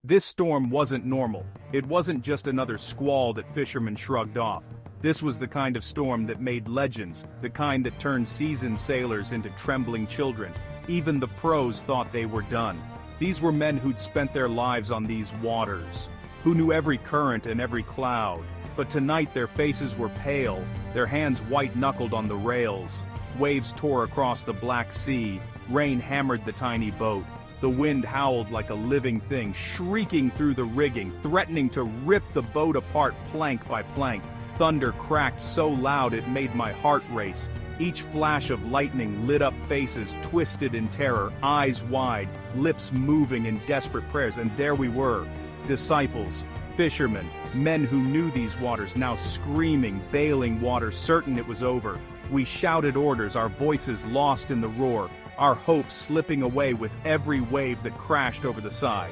This storm wasn't normal. It wasn't just another squall that fishermen shrugged off. This was the kind of storm that made legends, the kind that turned seasoned sailors into trembling children. Even the pros thought they were done. These were men who'd spent their lives on these waters, who knew every current and every cloud. But tonight their faces were pale, their hands white-knuckled on the rails. Waves tore across the Black Sea, rain hammered the tiny boat. The wind howled like a living thing, shrieking through the rigging, threatening to rip the boat apart plank by plank. Thunder cracked so loud it made my heart race. Each flash of lightning lit up faces twisted in terror, eyes wide, lips moving in desperate prayers, and there we were, disciples, fishermen, men who knew these waters, now screaming, bailing water, certain it was over. We shouted orders, our voices lost in the roar, our hopes slipping away with every wave that crashed over the side.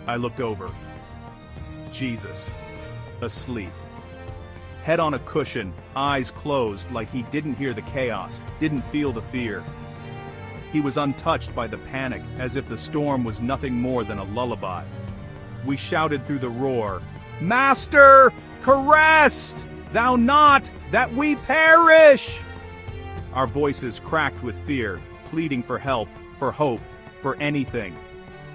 I looked over. Jesus, asleep. Head on a cushion, eyes closed like he didn't hear the chaos, didn't feel the fear. He was untouched by the panic, as if the storm was nothing more than a lullaby. We shouted through the roar, "Master, carest thou not, that we perish!" Our voices cracked with fear, pleading for help, for hope, for anything.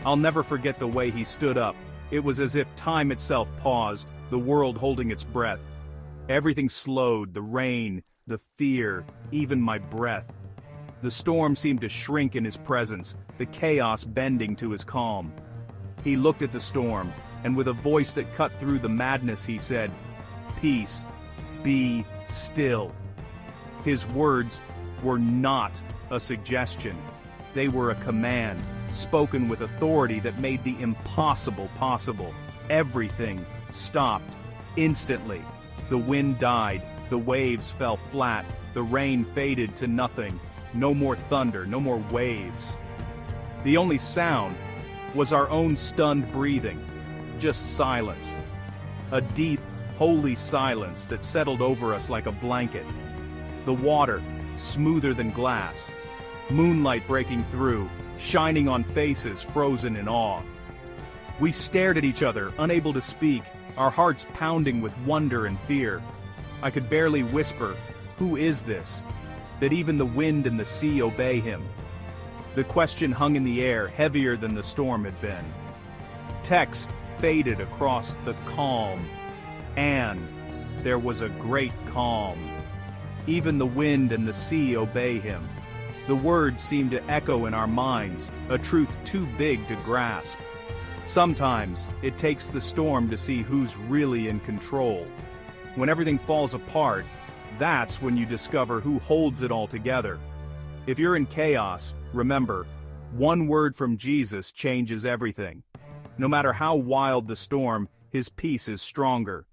I'll never forget the way he stood up. It was as if time itself paused, the world holding its breath. Everything slowed, the rain, the fear, even my breath. The storm seemed to shrink in his presence, the chaos bending to his calm. He looked at the storm, and with a voice that cut through the madness he said, "Peace, be still." His words were not a suggestion. They were a command, spoken with authority that made the impossible possible. Everything stopped instantly. The wind died, the waves fell flat, the rain faded to nothing. No more thunder, no more waves. The only sound was our own stunned breathing, just silence. A deep, holy silence that settled over us like a blanket. The water, smoother than glass. Moonlight breaking through, shining on faces frozen in awe. We stared at each other, unable to speak, our hearts pounding with wonder and fear. I could barely whisper, "Who is this?" that even the wind and the sea obey him. The question hung in the air, heavier than the storm had been. Text faded across the calm, and there was a great calm. Even the wind and the sea obey him. The words seemed to echo in our minds, a truth too big to grasp. Sometimes, it takes the storm to see who's really in control. When everything falls apart, that's when you discover who holds it all together. If you're in chaos, remember, one word from Jesus changes everything. No matter how wild the storm, his peace is stronger.